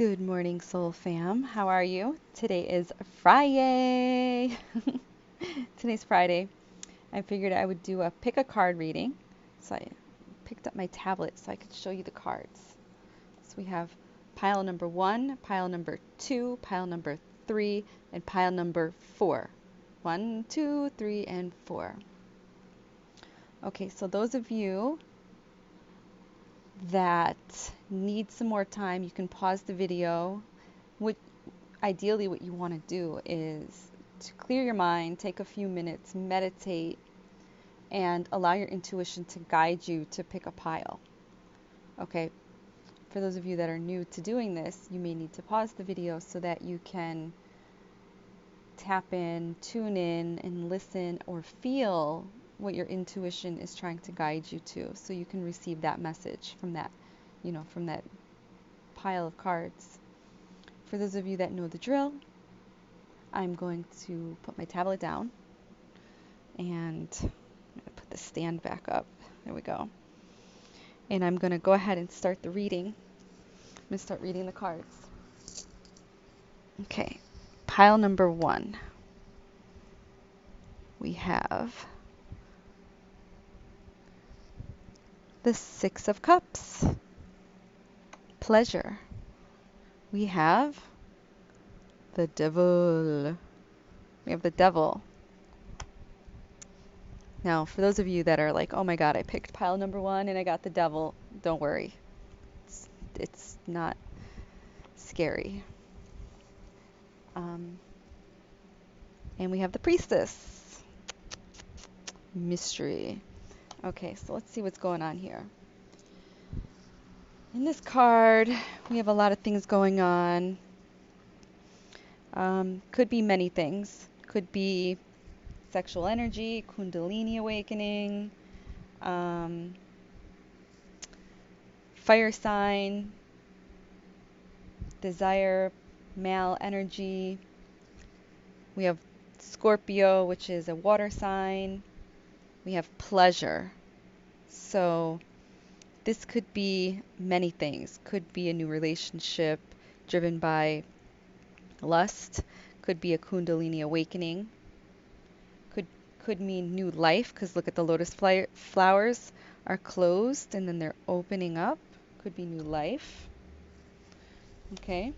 Good morning, Soul Fam. How are you? Today is Friday. Today's Friday. I figured I would do a pick a card reading. So I picked up my tablet so I could show you the cards. So we have pile number 1, pile number 2, pile number 3, and pile number 4. 1, 2, 3, and 4. Okay, so those of you that need some more time, you can pause the video. Ideally, what you want to do is to clear your mind, take a few minutes, meditate, and allow your intuition to guide you to pick a pile. Okay, for those of you that are new to doing this, you may need to pause the video so that you can tap in, tune in, and listen or feel what your intuition is trying to guide you to, so you can receive that message from that, from that pile of cards. For those of you that know the drill, I'm going to put my tablet down and I'm going to put the stand back up. There we go. And I'm going to go ahead and start the reading. I'm going to start reading the cards. Okay, pile number 1. We have the 6 of Cups, pleasure. We have the Devil. We have the Devil. Now, for those of you that are like, oh my God, I picked pile number 1 and I got the Devil, don't worry. It's not scary. And we have the Priestess. Mystery. Okay, so let's see what's going on here. In this card, we have a lot of things going on. Could be many things. Could be sexual energy, Kundalini awakening, fire sign, desire, male energy. We have Scorpio, which is a water sign. We have pleasure. So this could be many things. Could be a new relationship driven by lust. Could be a Kundalini awakening. Could mean new life, because look at the lotus flowers are closed and then they're opening up. Could be new life. Okay.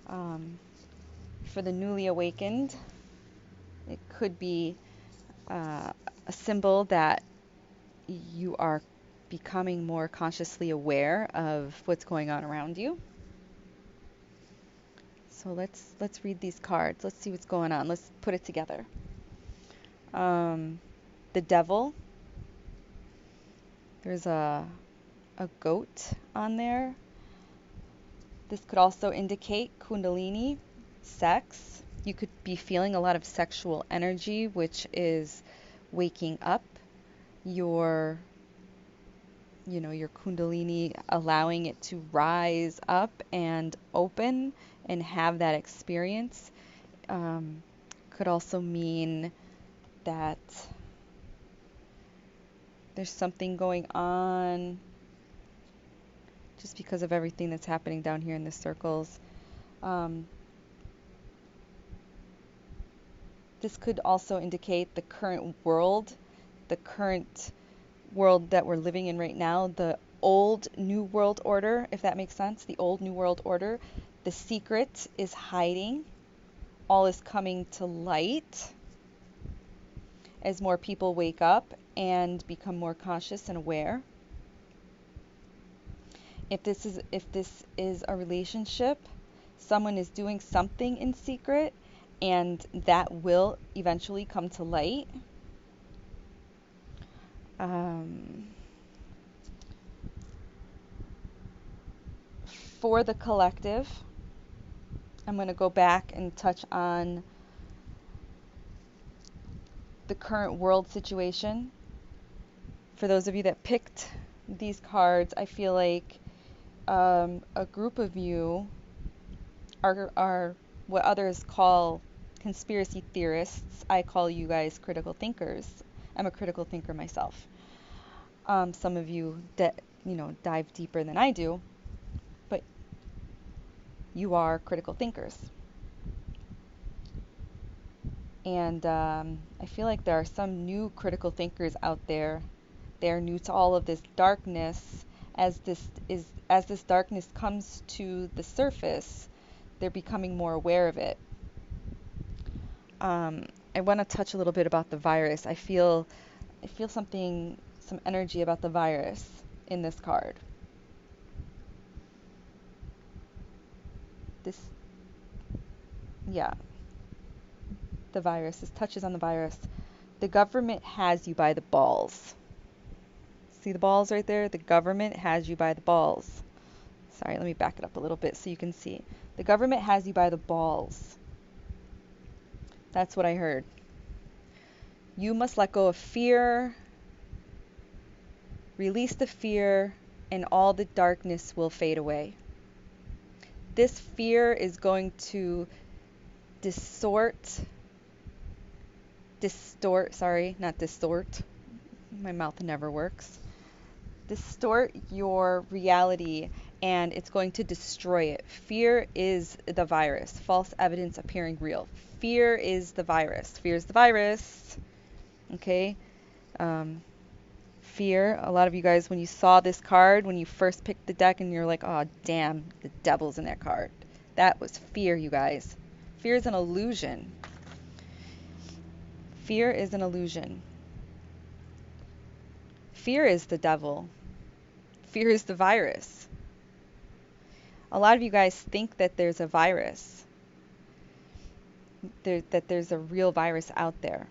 For the newly awakened, it could be a symbol that you are becoming more consciously aware of what's going on around you. So let's read these cards. Let's see what's going on. Let's put it together. The Devil. There's a goat on there. This could also indicate Kundalini, sex. You could be feeling a lot of sexual energy, which is waking up your Kundalini, allowing it to rise up and open and have that experience. Could also mean that there's something going on just because of everything that's happening down here in the circles. This could also indicate the current world that we're living in right now, the old New World Order, if that makes sense, the old New World Order. The secret is hiding. All is coming to light as more people wake up and become more conscious and aware. If this is a relationship, someone is doing something in secret and that will eventually come to light. For the collective, I'm going to go back and touch on the current world situation. For those of you that picked these cards, I feel like a group of you are what others call conspiracy theorists. I call you guys critical thinkers. I'm a critical thinker myself. Some of you that dive deeper than I do, but you are critical thinkers. And I feel like there are some new critical thinkers out there. They're new to all of this darkness. As this darkness comes to the surface, they're becoming more aware of it. I want to touch a little bit about the virus. I feel some energy about the virus in this card. This, yeah, the virus. This touches on the virus. The government has you by the balls. See the balls right there? The government has you by the balls. Sorry, let me back it up a little bit so you can see. The government has you by the balls. That's what I heard. You must let go of fear, release the fear, and all the darkness will fade away. This fear is going to my mouth never works. Distort your reality, and it's going to destroy it. Fear is the virus. False evidence appearing real. Fear is the virus. Fear is the virus. Okay? Fear. A lot of you guys, when you saw this card, when you first picked the deck and you're like, oh, damn, the devil's in that card. That was fear, you guys. Fear is an illusion. Fear is an illusion. Fear is the devil. Fear is the virus. A lot of you guys think that there's a virus, that there's a real virus out there.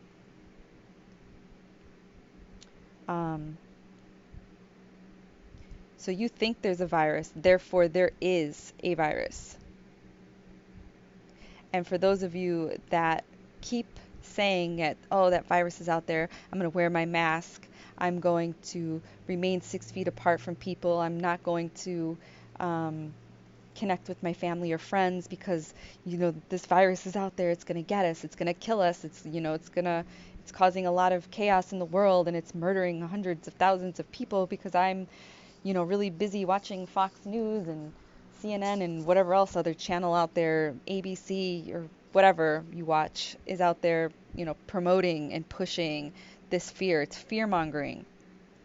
So you think there's a virus, therefore there is a virus. And for those of you that keep saying that, oh, that virus is out there, I'm going to wear my mask, I'm going to remain 6 feet apart from people, I'm not going to connect with my family or friends because, this virus is out there, it's going to get us, it's going to kill us, it's causing a lot of chaos in the world, and it's murdering hundreds of thousands of people because I'm, really busy watching Fox News and CNN and whatever else other channel out there, ABC or whatever you watch is out there, promoting and pushing this fear. It's fear-mongering.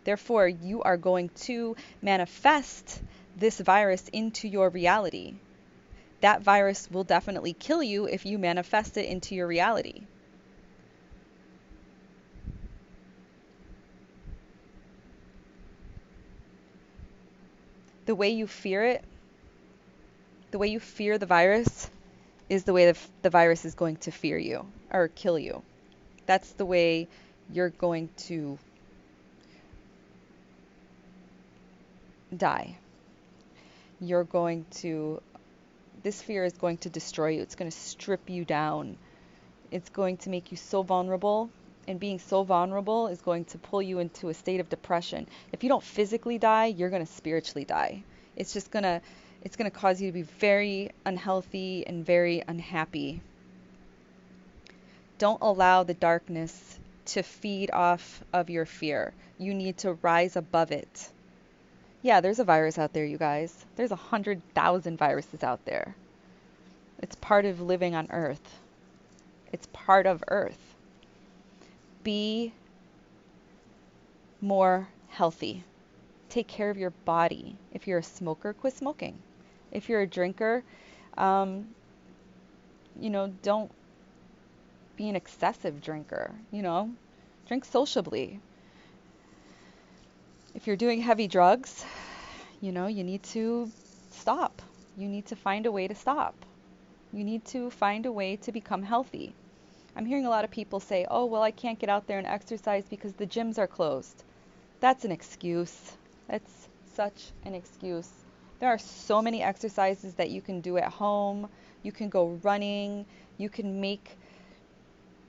Therefore, you are going to manifest this virus into your reality. That virus will definitely kill you if you manifest it into your reality. The way you fear it, the way you fear the virus, is the way the virus is going to fear you or kill you. That's the way you're going to die. This fear is going to destroy you. It's going to strip you down. It's going to make you so vulnerable, and being so vulnerable is going to pull you into a state of depression. If you don't physically die, you're going to spiritually die. It's going to cause you to be very unhealthy and very unhappy. Don't allow the darkness to feed off of your fear. You need to rise above it. Yeah, there's a virus out there, you guys. There's 100,000 viruses out there. It's part of living on Earth. It's part of Earth. Be more healthy. Take care of your body. If you're a smoker, quit smoking. If you're a drinker, don't be an excessive drinker. Drink sociably. If you're doing heavy drugs, you need to stop. You need to find a way to stop. You need to find a way to become healthy. I'm hearing a lot of people say, oh, well, I can't get out there and exercise because the gyms are closed. That's an excuse. That's such an excuse. There are so many exercises that you can do at home. You can go running. You can make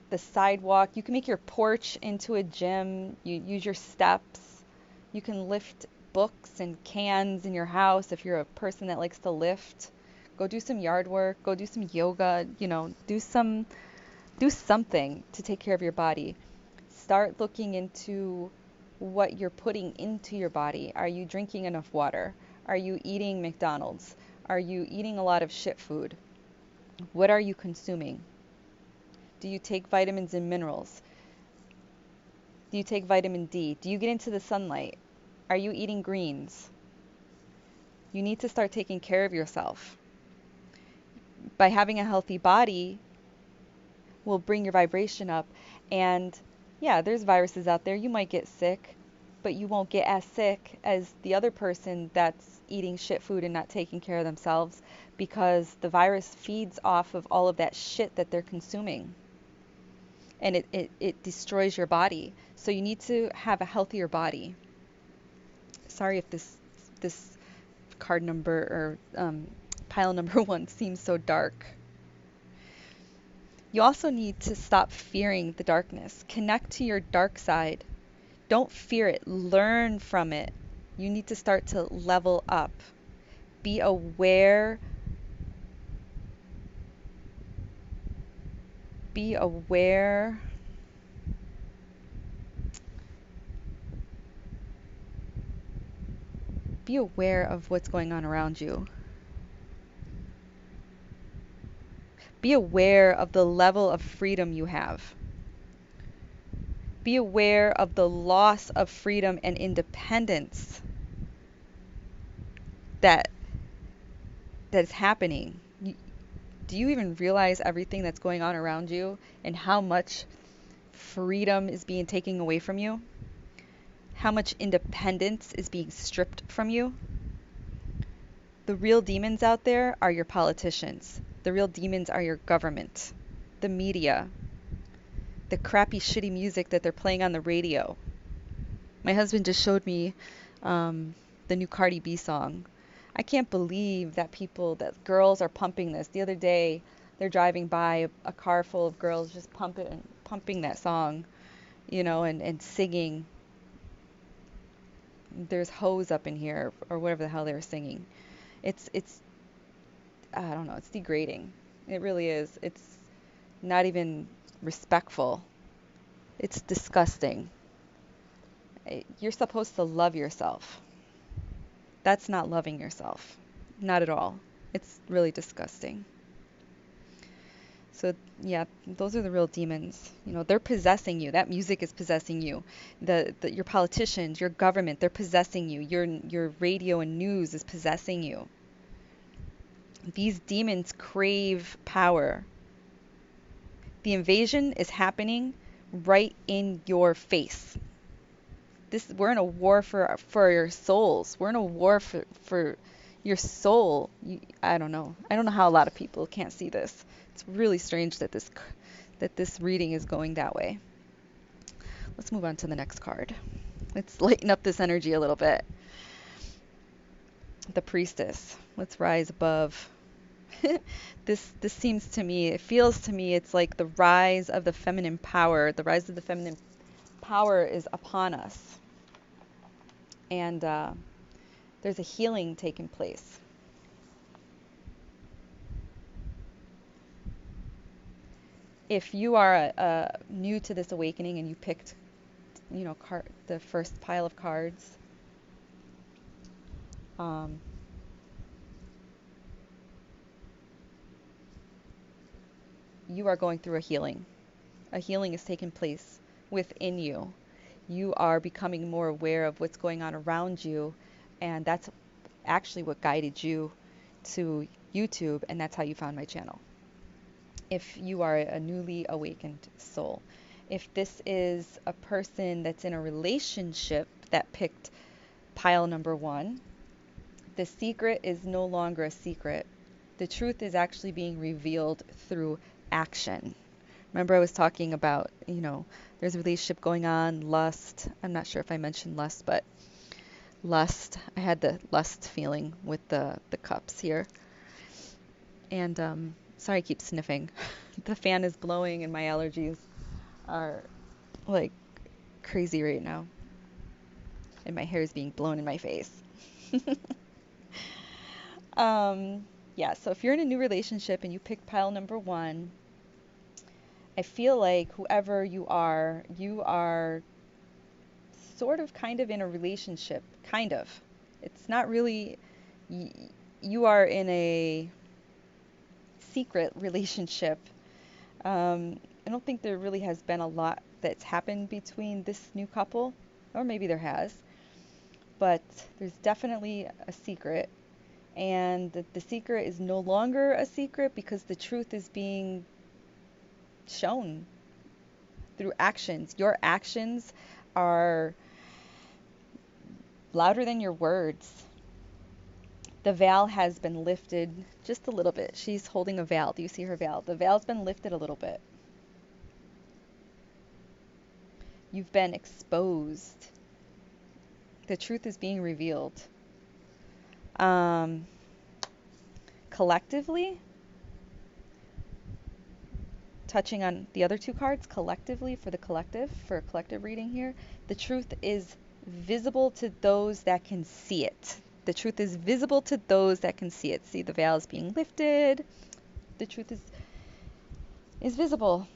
the sidewalk. You can make your porch into a gym. You use your steps. You can lift books and cans in your house if you're a person that likes to lift. Go do some yard work. Go do some yoga. Do something to take care of your body. Start looking into what you're putting into your body. Are you drinking enough water? Are you eating McDonald's? Are you eating a lot of shit food? What are you consuming? Do you take vitamins and minerals? Do you take vitamin D? Do you get into the sunlight? Are you eating greens? You need to start taking care of yourself. By having a healthy body will bring your vibration up. And yeah, there's viruses out there. You might get sick, but you won't get as sick as the other person that's eating shit food and not taking care of themselves, because the virus feeds off of all of that shit that they're consuming. And it destroys your body. So you need to have a healthier body. Sorry if this card number or pile number 1 seems so dark. You also need to stop fearing the darkness. Connect to your dark side. Don't fear it. Learn from it. You need to start to level up. Be aware. Be aware. Be aware of what's going on around you. Be aware of the level of freedom you have. Be aware of the loss of freedom and independence that is happening. Do you even realize everything that's going on around you and how much freedom is being taken away from you? How much independence is being stripped from you? The real demons out there are your politicians. The real demons are your government, the media, the crappy, shitty music that they're playing on the radio. My husband just showed me the new Cardi B song. I can't believe that girls are pumping this. The other day, they're driving by a car full of girls just pumping that song, and singing. There's hoes up in here, or whatever the hell they were singing. It's I don't know, it's degrading. It really is. It's not even respectful. It's disgusting. You're supposed to love yourself. That's not loving yourself. Not at all. It's really disgusting. So yeah, those are the real demons. They're possessing you. That music is possessing you. Your politicians, your government, they're possessing you. Your radio and news is possessing you. These demons crave power. The invasion is happening right in your face. We're in a war for your souls. We're in a war for your soul. I don't know. I don't know how a lot of people can't see this. It's really strange that this reading is going that way. Let's move on to the next card. Let's lighten up this energy a little bit. The Priestess. Let's rise above. This seems to me, it feels to me, it's like the rise of the feminine power. The rise of the feminine power is upon us. And there's a healing taking place. If you are new to this awakening and you picked, the first pile of cards, you are going through a healing. A healing is taking place within you. You are becoming more aware of what's going on around you, and that's actually what guided you to YouTube, and that's how you found my channel. If you are a newly awakened soul. If this is a person that's in a relationship that picked pile number 1, the secret is no longer a secret. The truth is actually being revealed through action. Remember I was talking about, there's a relationship going on, lust. I'm not sure if I mentioned lust, but lust. I had the lust feeling with the cups here. And sorry, I keep sniffing. The fan is blowing and my allergies are like crazy right now. And my hair is being blown in my face. Yeah, so if you're in a new relationship and you pick pile number 1, I feel like whoever you are sort of kind of in a relationship. Kind of. It's not really, you are in a secret relationship. I don't think there really has been a lot that's happened between this new couple, or maybe there has, but there's definitely a secret. And the secret is no longer a secret because the truth is being shown through actions. Your actions are louder than your words. The veil has been lifted just a little bit. She's holding a veil. Do you see her veil? The veil's been lifted a little bit. You've been exposed. The truth is being revealed. Collectively, touching on the other two cards, collectively, for a collective reading here, the truth is visible to those that can see it. The truth is visible to those that can see it. See, the veil is being lifted. The truth is visible.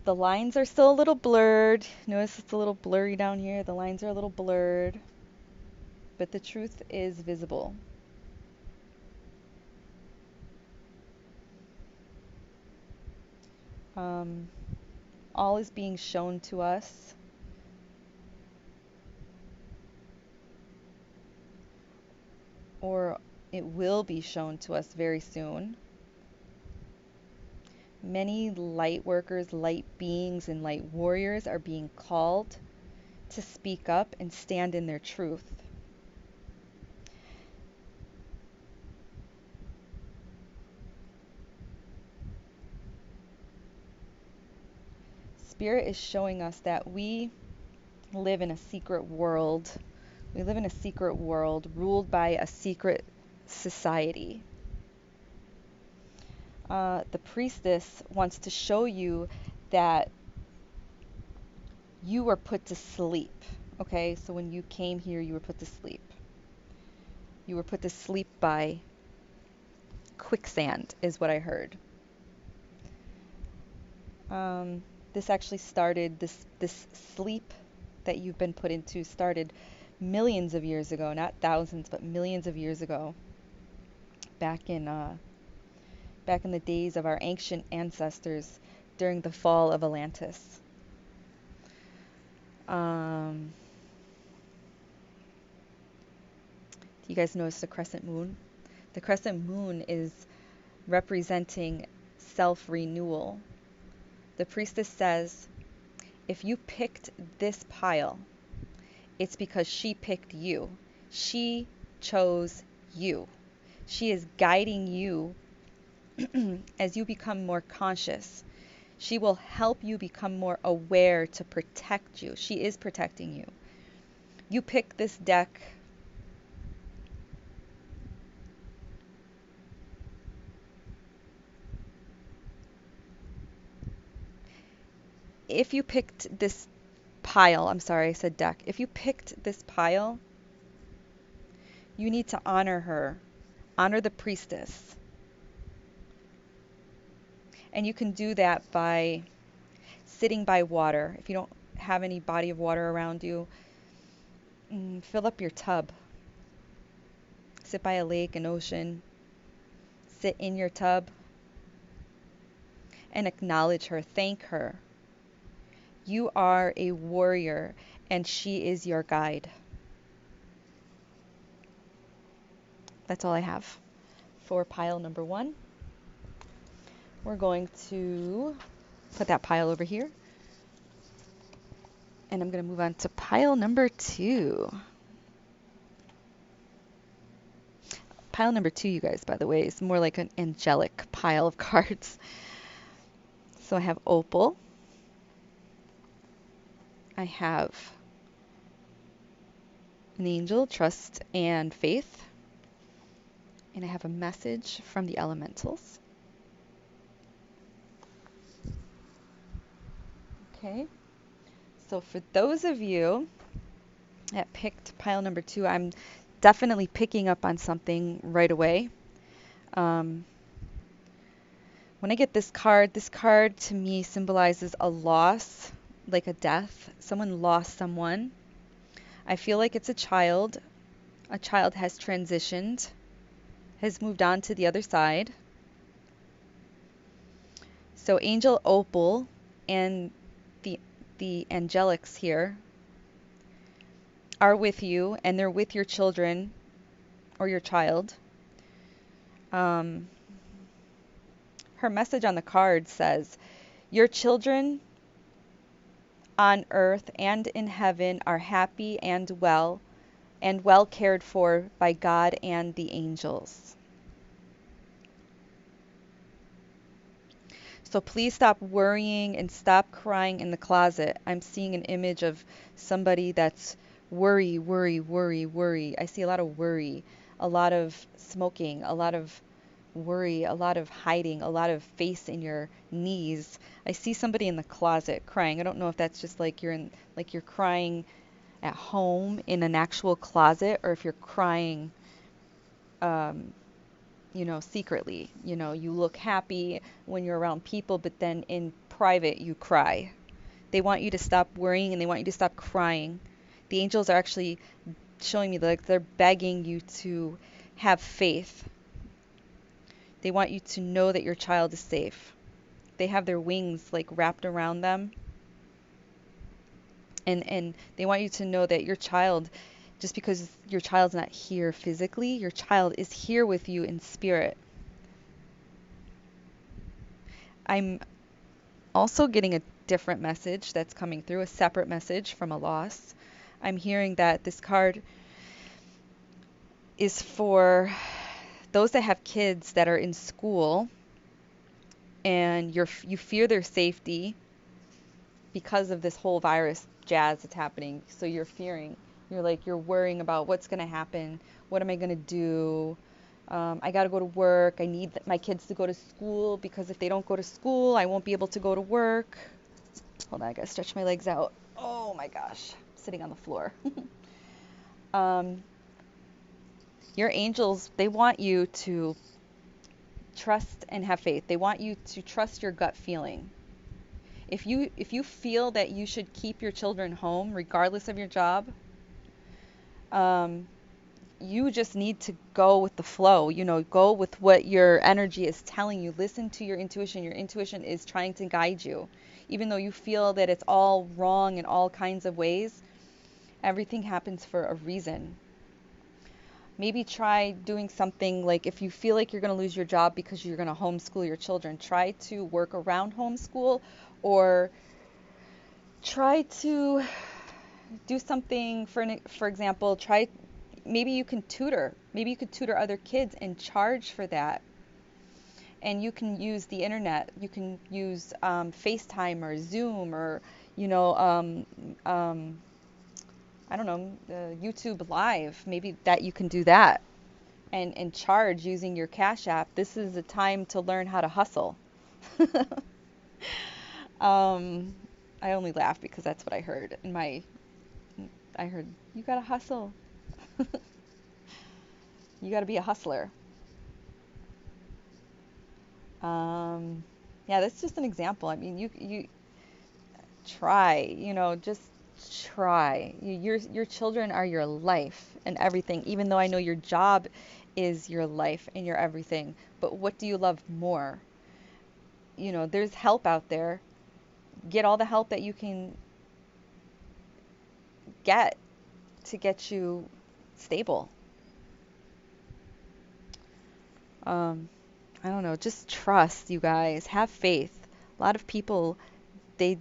The lines are still a little blurred. Notice it's a little blurry down here. The lines are a little blurred. But the truth is visible. All is being shown to us. Or it will be shown to us very soon. Many light workers, light beings, and light warriors are being called to speak up and stand in their truth. Spirit is showing us that we live in a secret world. We live in a secret world ruled by a secret society. The priestess wants to show you that you were put to sleep. Okay, so when you came here, you were put to sleep. You were put to sleep by quicksand, is what I heard. This actually started, this sleep that you've been put into started millions of years ago, not thousands, but millions of years ago, back in the days of our ancient ancestors during the fall of Atlantis. Do you guys notice the crescent moon? The crescent moon is representing self-renewal. The priestess says, if you picked this pile, it's because she picked you. She chose you. She is guiding you as you become more conscious. She will help you become more aware to protect you. She is protecting you. You pick this deck. If you picked this pile, I'm sorry, I said deck. If you picked this pile, you need to honor her. Honor the priestess. And you can do that by sitting by water. If you don't have any body of water around you, fill up your tub. Sit by a lake, an ocean. Sit in your tub and acknowledge her. Thank her. You are a warrior and she is your guide. That's all I have for pile number 1. We're going to put that pile over here. And I'm going to move on to pile number 2. Pile number 2, you guys, by the way, is more like an angelic pile of cards. So I have Opal. I have an angel, trust and faith. And I have a message from the elementals. Okay. So for those of you that picked pile number 2, I'm definitely picking up on something right away. When I get this card to me symbolizes a loss, like a death. Someone lost someone. I feel like it's a child. A child has transitioned. has moved on to the other side. So Angel Opal and the angelics here are with you, and they're with your children or your child. Um, Her message on the card says, your children on earth and in heaven are happy and well cared for by God and the angels. So please stop worrying and stop crying in the closet. I'm seeing an image of somebody that's worry, worry, worry, worry. I see a lot of worry, a lot of smoking, a lot of worry, a lot of hiding, a lot of face in your knees. I see somebody in the closet crying. I don't know if that's just like you're crying at home in an actual closet, or if you're crying um secretly. You look happy when you're around people, but then in private you cry. They want you to stop worrying and they want you to stop crying. The angels are actually showing me like they're begging you to have faith. They want you to know that your child is safe. They have their wings like wrapped around them. And they want you to know that your child, just because your child's not here physically, your child is here with you in spirit. I'm also getting a different message that's coming through, a separate message from a loss. I'm hearing that this card is for those that have kids that are in school and you fear their safety because of this whole virus jazz that's happening. So you're worrying about what's going to happen. What am I going to do? I got to go to work. I need my kids to go to school because if they don't go to school, I won't be able to go to work. Hold on, I got to stretch my legs out. Oh my gosh, I'm sitting on the floor. um, your angels, they want you to trust and have faith. They want you to trust your gut feeling. If you feel that you should keep your children home regardless of your job, you just need to go with the flow. Go with what your energy is telling you. Listen to your intuition. Your intuition is trying to guide you. Even though you feel that it's all wrong in all kinds of ways, everything happens for a reason. Maybe try doing something like, if you feel like you're going to lose your job because you're going to homeschool your children, try to work around homeschool, or try to do something. For example, maybe you can tutor. Maybe you could tutor other kids and charge for that. And you can use the internet. You can use FaceTime or Zoom, or I don't know, YouTube Live. Maybe that you can do that and charge using your Cash App. This is a time to learn how to hustle. um, I only laugh because that's what I heard I heard, you gotta hustle. You gotta be a hustler. Um, yeah, that's just an example. I mean, you try, just try. Your children are your life and everything, even though I know your job is your life and your everything. But what do you love more? There's help out there. Get all the help that you can get to get you stable. Um, I don't know, just trust, you guys. Have faith. A lot of people, they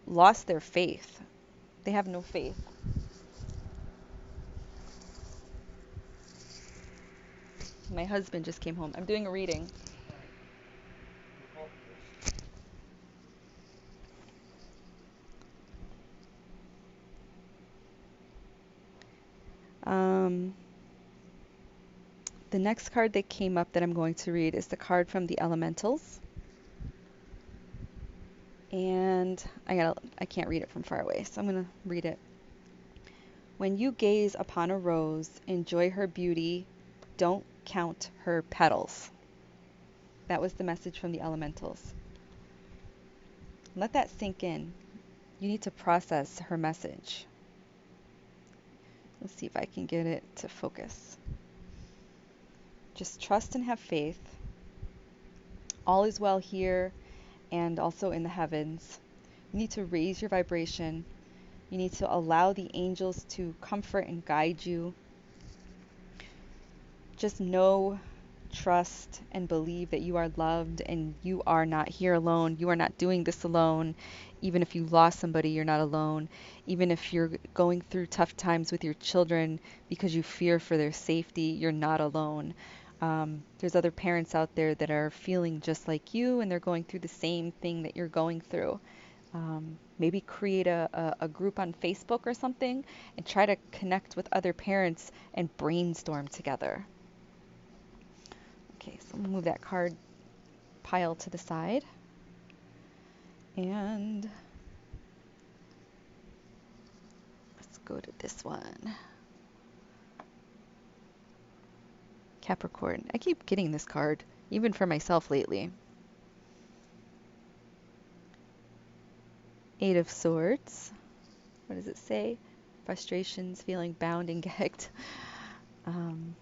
lost their faith. They have no faith. My husband just came home. I'm doing a reading. Um, the next card that came up that I'm going to read is the card from the elementals. And I can't read it from far away, so I'm going to read it. When you gaze upon a rose, enjoy her beauty, don't count her petals. That was the message from the elementals. Let that sink in. You need to process her message. Let's see if I can get it to focus. Just trust and have faith. All is well here and also in the heavens. You need to raise your vibration. You need to allow the angels to comfort and guide you. Just know, trust, and believe that you are loved and you are not here alone. You are not doing this alone. Even if you lost somebody, you're not alone. Even if you're going through tough times with your children because you fear for their safety, you're not alone. There's other parents out there that are feeling just like you and they're going through the same thing that you're going through. Maybe create a group on Facebook or something and try to connect with other parents and brainstorm together. Okay, so we'll move that card pile to the side. And let's go to this one. Capricorn. I keep getting this card, even for myself lately. Eight of Swords. What does it say? Frustrations, feeling bound and gagged. 10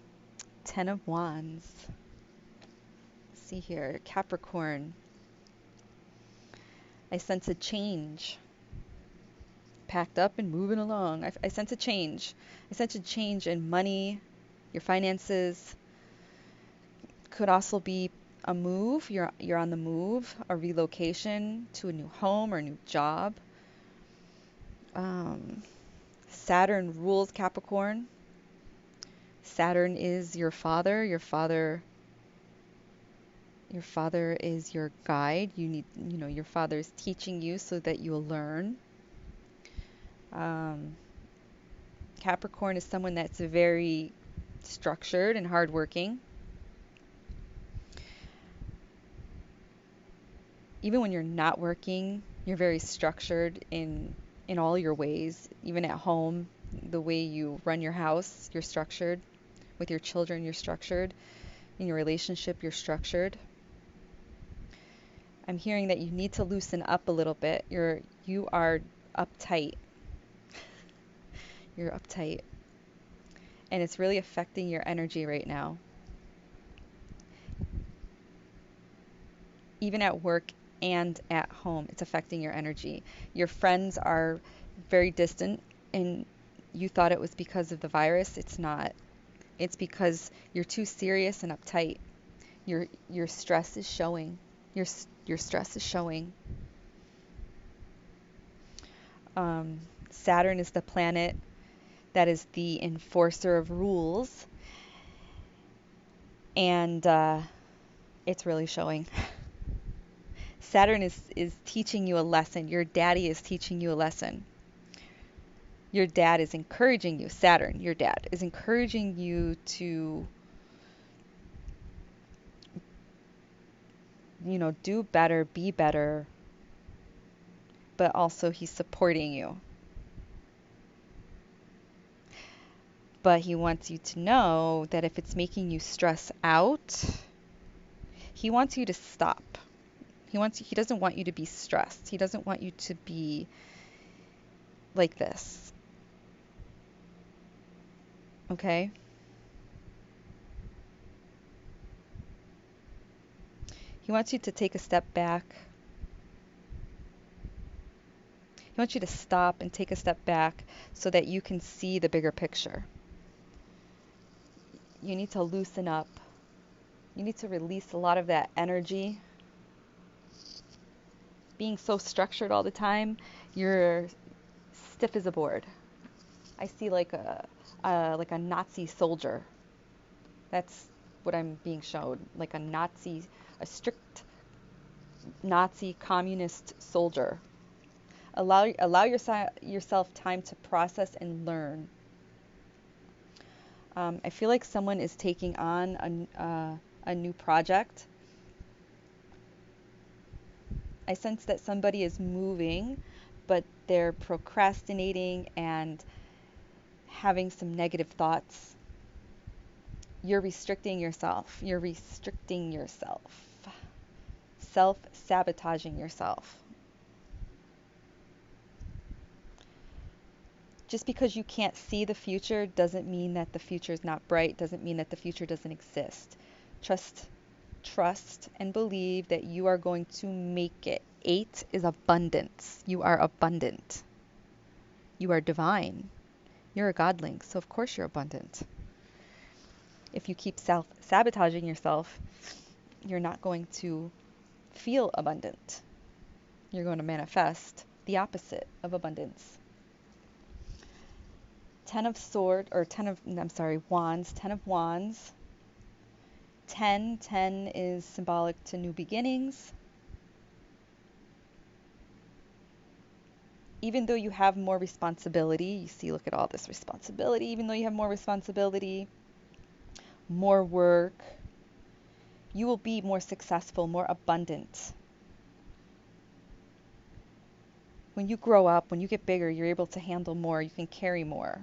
of Wands. Let's see here. Capricorn. I sense a change. Packed up and moving along. I sense a change. I sense a change in money, your finances. Could also be a move. You're on the move, a relocation to a new home or a new job. Saturn rules Capricorn. Saturn is your father. Your father is your guide. Your father is teaching you so that you'll learn. Capricorn is someone that's very structured and hardworking. Even when you're not working, you're very structured in all your ways. Even at home, the way you run your house, you're structured. With your children, you're structured. In your relationship, you're structured. I'm hearing that you need to loosen up a little bit. You are uptight. You're uptight. And it's really affecting your energy right now. Even at work and at home, it's affecting your energy. Your friends are very distant and you thought it was because of the virus. It's not. It's because you're too serious and uptight. Your stress is showing. Your stress is showing. Saturn is the planet that is the enforcer of rules. And it's really showing. Saturn is teaching you a lesson. Your daddy is teaching you a lesson. Your dad is encouraging you. Saturn, your dad, is encouraging you to, do better, be better. But also he's supporting you. But he wants you to know that if it's making you stress out, he wants you to stop. He doesn't want you to be stressed. He doesn't want you to be like this. Okay? He wants you to take a step back. He wants you to stop and take a step back so that you can see the bigger picture. You need to loosen up. You need to release a lot of that energy. Being so structured all the time, you're stiff as a board. I see like a Nazi soldier. That's what I'm being shown, like a strict Nazi communist soldier. Allow yourself time to process and learn. I feel like someone is taking on a new project. I sense that somebody is moving, but they're procrastinating and having some negative thoughts. You're restricting yourself. You're restricting yourself. Self-sabotaging yourself. Just because you can't see the future doesn't mean that the future is not bright, doesn't mean that the future doesn't exist. Trust, trust and believe that you are going to make it. 8 is abundance. You are abundant. You are divine. You're a godling, so of course you're abundant. If you keep self-sabotaging yourself, you're not going to feel abundant. You're going to manifest the opposite of abundance. 10 of sword or 10 of I'm sorry, wands, 10 of wands. 10 is symbolic to new beginnings. Even though you have more responsibility, you see, look at all this responsibility, even though you have more responsibility, more work, you will be more successful, more abundant. When you grow up, when you get bigger, you're able to handle more, you can carry more.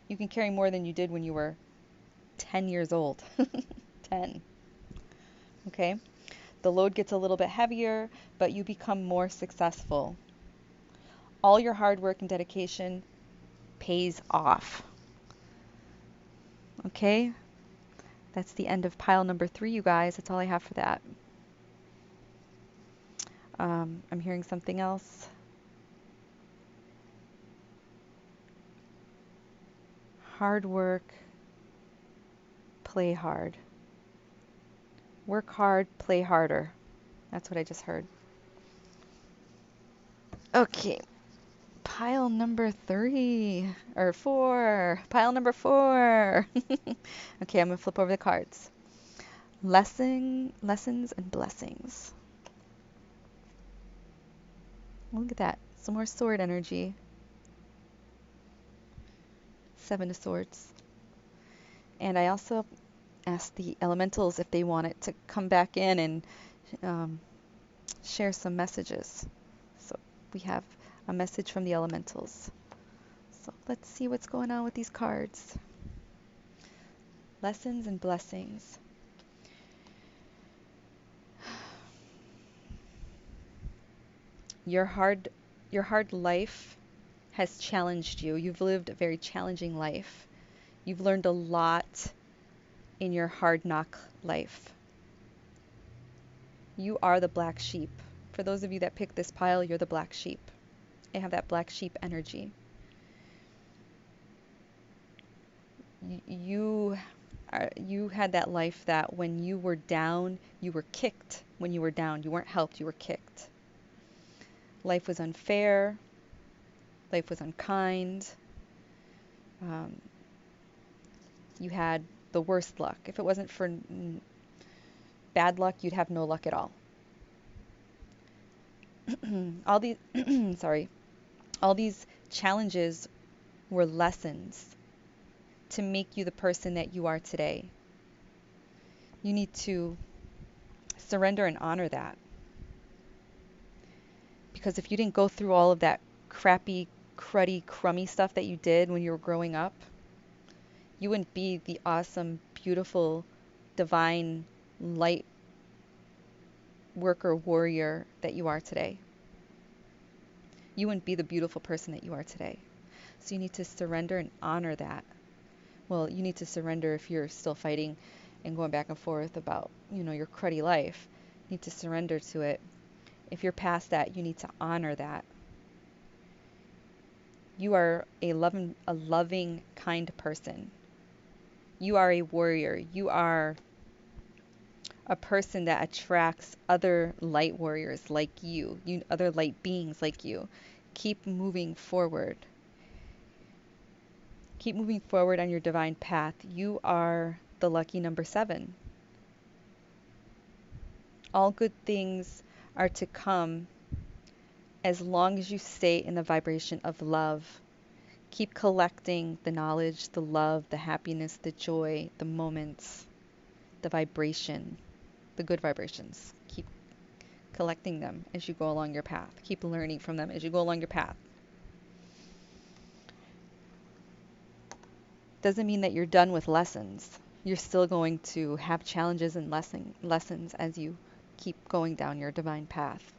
You can carry more than you did when you were 10 years old. 10. Okay? The load gets a little bit heavier, but you become more successful. All your hard work and dedication pays off. Okay? That's the end of pile number 3, you guys. That's all I have for that. I'm hearing something else. Hard work, play hard. Work hard, play harder. That's what I just heard. Okay, pile number 3 or 4. Pile number 4. Okay, I'm gonna flip over the cards. Lessons and blessings. Look at that. Some more sword energy. 7 of swords. And I also asked the elementals if they wanted to come back in and share some messages. So we have a message from the elementals. So let's see what's going on with these cards. Lessons and blessings. Your hard life has challenged you. You've lived a very challenging life. You've learned a lot in your hard knock life. You are the black sheep. For those of you that pick this pile, you're the black sheep. I have that black sheep energy. You had that life that when you were down, you were kicked. When you were down, you weren't helped, you were kicked. Life was unfair. Life was unkind. You had the worst luck. If it wasn't for bad luck, you'd have no luck at all. All these, sorry, all these challenges were lessons to make you the person that you are today. You need to surrender and honor that. Because if you didn't go through all of that crappy, cruddy, crummy stuff that you did when you were growing up, you wouldn't be the awesome, beautiful, divine, light worker, warrior that you are today. You wouldn't be the beautiful person that you are today. So you need to surrender and honor that. Well, you need to surrender if you're still fighting and going back and forth about, your cruddy life. You need to surrender to it. If you're past that, you need to honor that. You are a loving, kind person. You are a warrior. You are a person that attracts other light warriors like you, other light beings like you. Keep moving forward. Keep moving forward on your divine path. You are the lucky number 7. All good things are to come as long as you stay in the vibration of love. Keep collecting the knowledge, the love, the happiness, the joy, the moments, the vibration, the good vibrations. Keep collecting them as you go along your path. Keep learning from them as you go along your path. Doesn't mean that you're done with lessons. You're still going to have challenges and lessons as you keep going down your divine path.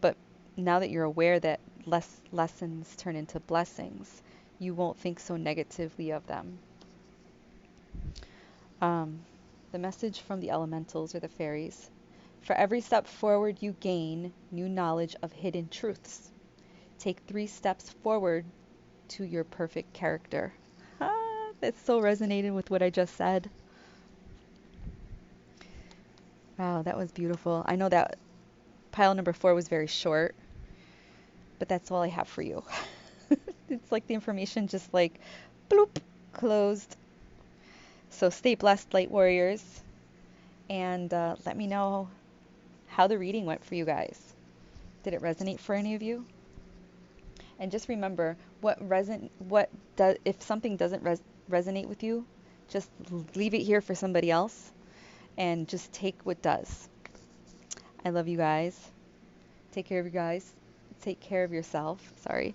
But now that you're aware that lessons turn into blessings, you won't think so negatively of them. The message from the elementals or the fairies. For every step forward you gain new knowledge of hidden truths. Take 3 steps forward to your perfect character. Ah, that so resonated with what I just said. Wow, that was beautiful. I know that pile number 4 was very short, but that's all I have for you. It's like the information just like bloop, closed. So stay blessed, light warriors, and let me know how the reading went for you guys. Did it resonate for any of you? And just remember, if something doesn't resonate with you, just leave it here for somebody else, and just take what does. I love you guys. Take care of you guys. Take care of yourself. Sorry.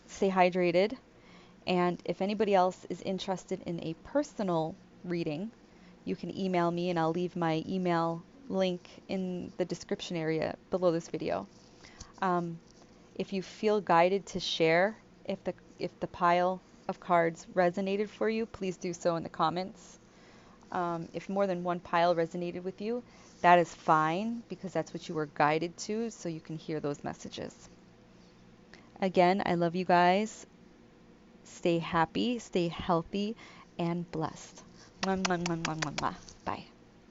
Stay hydrated. And if anybody else is interested in a personal reading, you can email me, and I'll leave my email link in the description area below this video. If you feel guided to share, if the pile of cards resonated for you, please do so in the comments. If more than one pile resonated with you, that is fine, because that's what you were guided to, so you can hear those messages. Again, I love you guys. Stay happy, stay healthy, and blessed. Mwah, mwah, mwah, mwah, mwah, mwah. Bye.